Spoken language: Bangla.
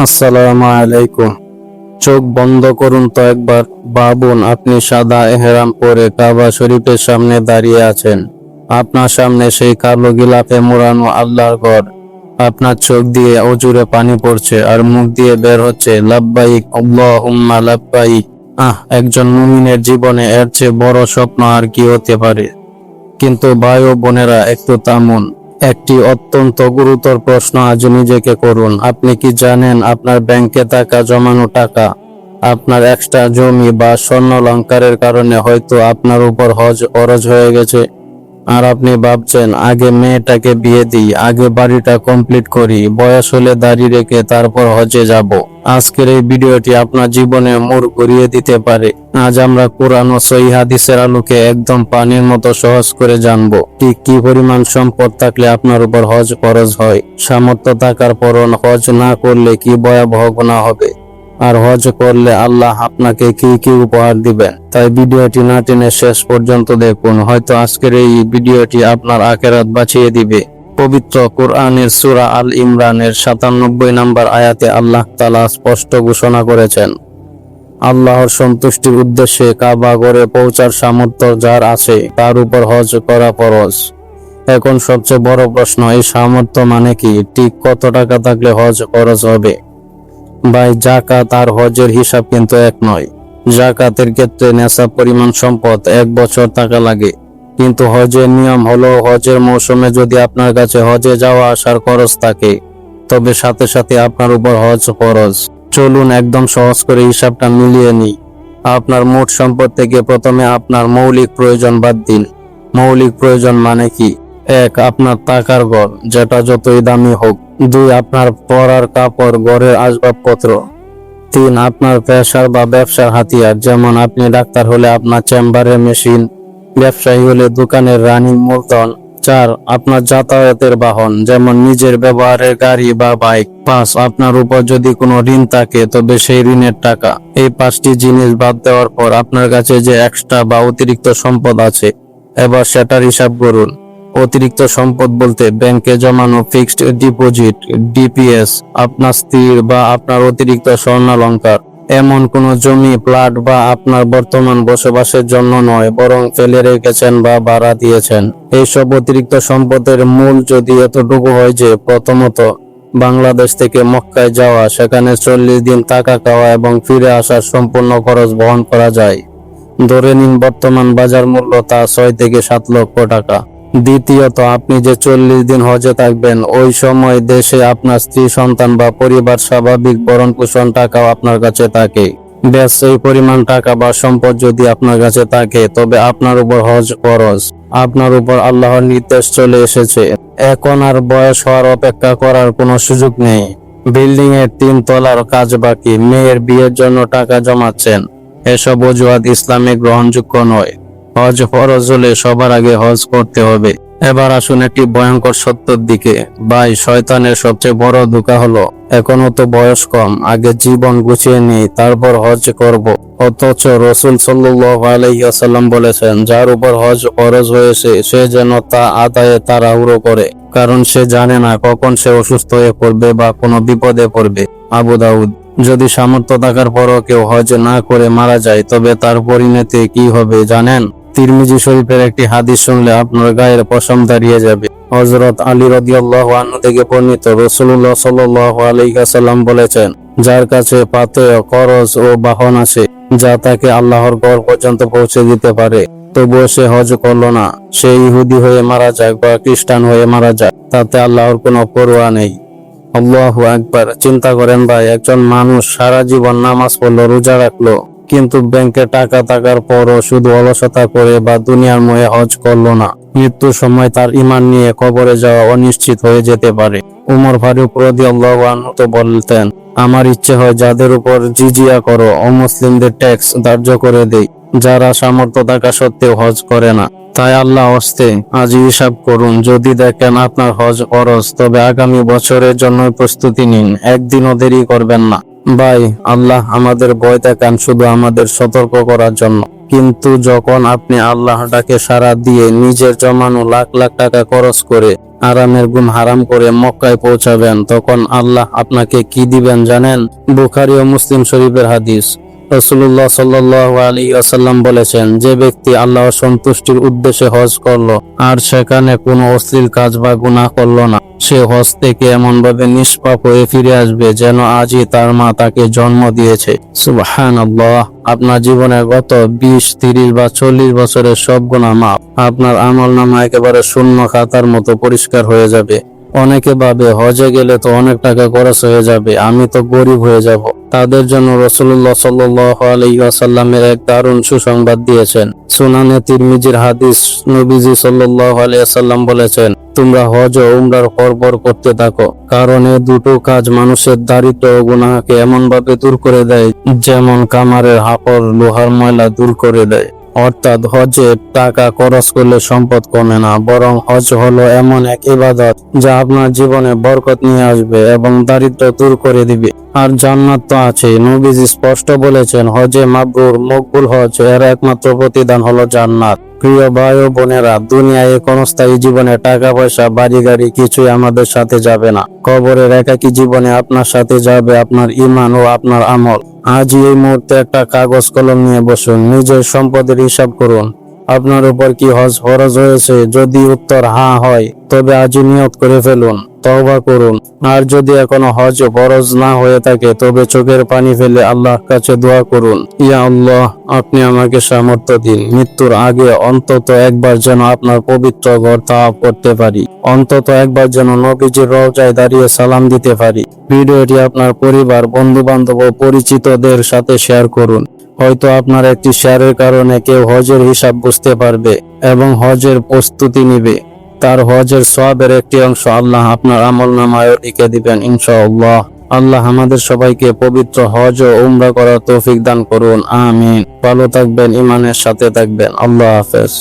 আসসালামু আলাইকুম। চোখ বন্ধ করুন তো একবার। ভাবুন আপনি সাদা এহরাম পরে কাবা শরীফের সামনে দাঁড়িয়ে আছেন। আপনার সামনে সেই কালো গিলাফে মোড়ানো আল্লাহর ঘর। আপনার চোখ দিয়ে অজুরে পানি পড়ছে আর মুখ দিয়ে বের হচ্ছে লাব্বাইক আল্লাহুম্মা লাব্বাইক। একজন মুমিনের জীবনে এর চেয়ে বড় স্বপ্ন আর কি হতে পারে? কিন্তু ভাই ও বোনেরা, একটু থামুন। একটি অত্যন্ত গুরুতর প্রশ্ন আজ নিজেকে করুন। আপনি কি জানেন আপনার ব্যাংকে থাকা জমানো টাকা, আপনার এক্সট্রা জমি বা স্বর্ণালংকারের কারণে হয়তো আপনার উপর হজ ফরজ হয়ে গেছে? আর আপনি ভাবছেন আগে মেয়েটাকে বিয়ে দিই, আগে বাড়িটা কমপ্লিট করি, বয়স হলে দাড়ি রেখে তারপর হজে যাব। আজকের এই ভিডিওটি আপনার জীবনে মোড় ঘুরিয়ে দিতে পারে। আজ আমরা কোরআন ও সহিহ হাদিসের আলোকে একদম পানির মতো সহজ করে জানবো ঠিক কি পরিমাণ সম্পদ থাকলে আপনার উপর হজ ফরজ হয়, সামর্থ্য থাকার পরও হজ না করলে কি ভয়াবহ গুনাহ হবে, আর হজ করলে আল্লাহ আপনাকে কি কি উপহার দিবেন। তাই ভিডিওটি না টেনে শেষ পর্যন্ত দেখুন, হয়তো আজকের এই ভিডিওটি আপনার আখিরাত বাঁচিয়ে দিবে। পবিত্র কোরআনের সূরা আল ইমরানের 97 নম্বর আয়াতে আল্লাহ তাআলা স্পষ্ট ঘোষণা করেছেন, আল্লাহর সন্তুষ্টির উদ্দেশ্যে কাবা ঘরে পৌঁছার সামর্থ্য যার আছে তার উপর হজ করা ফরজ। এখন সবচেয়ে বড় প্রশ্ন, এই সামর্থ্য মানে কি? ঠিক কত টাকা থাকলে হজ ফরজ হবে? ভাই, যাকাত আর হজের হিসাব কিন্তু এক নয়। যাকাতের ক্ষেত্রে নেশাব পরিমাণ সম্পদ 1 বছর টাকা লাগে, কিন্তু হজের নিয়ম হলো হজের মৌসুমে যদি আপনার কাছে হজে যাওয়া আসার খরচ থাকে তবে সাথে সাথে আপনার উপর হজ ফরজ। চলুন একদম সহজ করে হিসাবটা মিলিয়ে নিই। আপনার মোট সম্পদ থেকে প্রথমে আপনার মৌলিক প্রয়োজন বাদ দিন। মৌলিক প্রয়োজন মানে কি? 1. আপনার থাকার ঘর, যেটা যতই দামি হোক। 2. আপনার পরার কাপড়, ঘরের আসবাবপত্র। 3. আপনার পেশার বা ব্যবসার হাতিয়ার, যেমন আপনি ডাক্তার হলে আপনার চেম্বারের মেশিন, ব্যবসায়ী হলে দোকানের রানিং মূলধন। 4. আপনার যাতায়াতের বাহন, যেমন নিজের ব্যবহারের গাড়ি বা বাইক। 5. আপনার উপর যদি কোনো ঋণ থাকে তবে সেই ঋণের টাকা। এই 5টি জিনিস বাদ দেওয়ার পর আপনার কাছে যে এক্সট্রা বা অতিরিক্ত সম্পদ আছে, এবার সেটার হিসাব করুন। অতিরিক্ত সম্পদ বলতে ব্যাংকে জমানো ফিক্সড ডিপোজিট, ডিপিএস, আপনার স্থির বা আপনার অতিরিক্ত স্বর্ণালংকার। এমন কোনো জমি, প্লট বা আপনার বর্তমান বসবাসের জন্য নয়, বরং ফেলে রেখেছেন বা ভাড়া দিয়েছেন। এইসব অতিরিক্ত সম্পদের মূল যদি এতটুকু হয় যে প্রথমত বাংলাদেশ থেকে মক্কায় যাওয়া, সেখানে 40 দিন থাকা, খাওয়া এবং ফিরে আসার সম্পূর্ণ খরচ বহন করা যায়। ধরে নিন বর্তমান বাজার মূল্য তা 6 থেকে 7 লক্ষ টাকা। দ্বিতীয়ত, আপনি যে 40 দিন হজে থাকবেন, ওই সময় দেশে আপনার স্ত্রী, সন্তান বা পরিবার স্বাভাবিক ভরণ পোষণ টাকাও আপনার কাছে থাকে। ব্যাস, এই পরিমাণ টাকা বা সম্পদ যদি আপনার কাছে থাকে তবে আপনার উপর হজ ফরজ। আপনার উপর আল্লাহর নির্দেশ চলে এসেছে। এখন আর বয়স হওয়ার অপেক্ষা করার কোনো সুযোগ নেই। বিল্ডিং এর 3 তলার কাজ বাকি, মেয়ের বিয়ের জন্য টাকা জমাচ্ছেন, এসব অজুহাত ইসলামে গ্রহণযোগ্য নয়। হজ ফরজ হলে সবার আগে হজ করতে হবে। এবার আসুন একটি ভয়ঙ্কর সত্যের দিকে। ভাই, শয়তানের সবচেয়ে বড় ধোঁকা হলো এখনো তো বয়স কম, আগে জীবন গুছিয়ে নিই তারপর হজ করব। অথচ রাসূল সাল্লাল্লাহু আলাইহি ওয়াসাল্লাম বলেছেন, যার উপর হজ ফরজ হয়েছে সে যেন তা আদায়ে তাড়াহুড়ো করে, কারণ সে জানে না কখন সে অসুস্থ হয়ে পড়বে বা কোনো বিপদে পড়বে। আবু দাউদ। যদি সামর্থ্য থাকার পরও কেউ হজ না করে মারা যায় তবে তার পরিণতি কি হবে জানেন? তিরমিজি শরীফের একটি হাদিস শুনলে আপনার গায়ের পশম দাঁড়িয়ে যাবে। হযরত আলী রাদিয়াল্লাহু আনহু থেকে বর্ণিত, রাসূলুল্লাহ সাল্লাল্লাহু আলাইহি ওয়াসাল্লাম বলেছেন, যার কাছে পাথেয়, খরচ ও বাহন আছে যা তাকে আল্লাহর ঘর পর্যন্ত পৌঁছে দিতে পারে, তবুও সে হজ করল না, সে ইহুদি হয়ে মারা যাক বা খ্রিস্টান হয়ে মারা যাক, তাতে আল্লাহর কোনো পরোয়া নেই। আল্লাহু আকবার। চিন্তা করেন ভাই, একজন মানুষ সারা জীবন নামাজ পড়লো, রোজা রাখলো, কিন্তু ব্যাংকে টাকা থাকার পরও শুধু অলসতা করে বা দুনিয়ার মোহে হজ করলো না। মৃত্যুর সময় তার ঈমান নিয়ে কবরে যাওয়া অনিশ্চিত হয়ে যেতে পারে। উমর ফারুক রাদিয়াল্লাহু আনহু তো বলতেন, আমার ইচ্ছে হয় যাদের উপর জিজিয়া করো, অমুসলিমদের ট্যাক্স ধার্য করে দেই, যারা সামর্থ্য থাকা সত্ত্বেও হজ করে না। তাই আল্লাহ হস্তে আজ হিসাব করুন। যদি দেখেন আপনার হজ ফরজ তবে আগামী বছরের জন্য প্রস্তুতি নিন, একদিনও দেরি করবেন না। ভাই, আল্লাহ আমাদের ভয় দেখান শুধু আমাদের সতর্ক করার জন্য, কিন্তু যখন আপনি আল্লাহর ডাকে সাড়া দিয়ে নিজের জমানো লাখ লাখ টাকা খরচ করে আরামের ঘুম হারাম করে মক্কায় পৌঁছাবেন, তখন আল্লাহ আপনাকে কি দিবেন জানেন? বুখারী ও মুসলিম শরীফের হাদিস। রাসূলুল্লাহ সাল্লাল্লাহু আলাইহি ওয়াসাল্লাম বলেছেন, যে ব্যক্তি আল্লাহর সন্তুষ্টির উদ্দেশ্যে হজ করলো আর সেখানে কোনো অশ্লীল কাজ বা গুনাহ করলো না, সে হজ থেকে এমনভাবে নিষ্পাপ হয়ে ফিরে আসবে যেন আজই তার মা তাকে জন্ম দিয়েছে। সুবহানাল্লাহ। আপনার জীবনের গত 20, 30 বা 40 বছরের সব গুনাহ মাফ। আপনার আমলনামা একেবারে শূন্য খাতার মতো পরিষ্কার হয়ে যাবে। অনেকে ভাবে হজে গেলে তো অনেক টাকা খরচ হয়ে যাবে, আমি তো গরিব হয়ে যাব। তাদের জন্য রাসূলুল্লাহ সাল্লাল্লাহু আলাইহি ওয়াসাল্লামের এক দারুণ সুসংবাদ দিয়েছেন। সুনানে তিরমিজির হাদিস, নবীজি সাল্লাল্লাহু আলাইহি ওয়াসাল্লাম বলেছেন, তোমরা হজ ও উমরার পরপর করতে থাকো, কারণ এই দুটো কাজ মানুষের দারিদ্র ও গুনাহকে এমনভাবে দূর করে দেয় যেমন কামারের হাপড় লোহার ময়লা দূর করে দেয়। অর্থাৎ হজে টাকা খরচ করলে সম্পদ কমে না, বরং হজ হলো এমন এক ইবাদত যা আপনার জীবনে বরকত নিয়ে আসবে এবং দারিদ্র দূর করে দিবে। আর জান্নাত তো আছেই। নবীজি স্পষ্ট বলেছেন, হজে মাবরুর মকবুল হজ এর একমাত্র প্রতিদান হলো জান্নাত। প্রিয় ভাই ও বোনেরা, দুনিয়ায় ক্ষণস্থায়ী জীবনে টাকা পয়সা বাড়ি গাড়ি কিছুই আমাদের সাথে যাবে না। কবরের একাকী জীবনে আপনার সাথে যাবে আপনার ঈমান ও আপনার আমল। আজই এই মুহূর্তে একটা কাগজ কলম নিয়ে বসুন, নিজের সম্পদের হিসাব করুন। আপনার উপর কি হজ ফরজ হয়েছে? যদি উত্তর হ্যাঁ হয়, তবে আজই নিয়ত করে ফেলুন, তওবা করুন। আর যদি এখনো হজ ফরজ না হয়ে থাকে, তবে চোখের পানি ফেলে আল্লাহর কাছে দোয়া করুন, ইয়া আল্লাহ, আপনি আমাকে সামর্থ্য দিন, মৃত্যুর আগে অন্তত একবার যেন আপনার পবিত্র ঘর তাওয়াফ করতে পারি, অন্তত একবার যেন নবীজির রওজায় দাঁড়িয়ে সালাম দিতে পারি। ভিডিওটি আপনার পরিবার, বন্ধু বান্ধব ও পরিচিতদের সাথে শেয়ার করুন। হয়তো আপনার একটি শেয়ারের কারণে কেউ হজের হিসাব বুঝতে পারবে এবং হজের প্রস্তুতি নিবে। তার হজের সওয়াবের একটি অংশ আল্লাহ আপনার আমলনামায় লিখে দিবেন ইনশাআল্লাহ। আল্লাহ আমাদের সবাইকে পবিত্র হজ ও উমরা করার তৌফিক দান করুন। আমিন। ভালো থাকবেন, ঈমানের সাথে থাকবেন। আল্লাহ হাফেজ।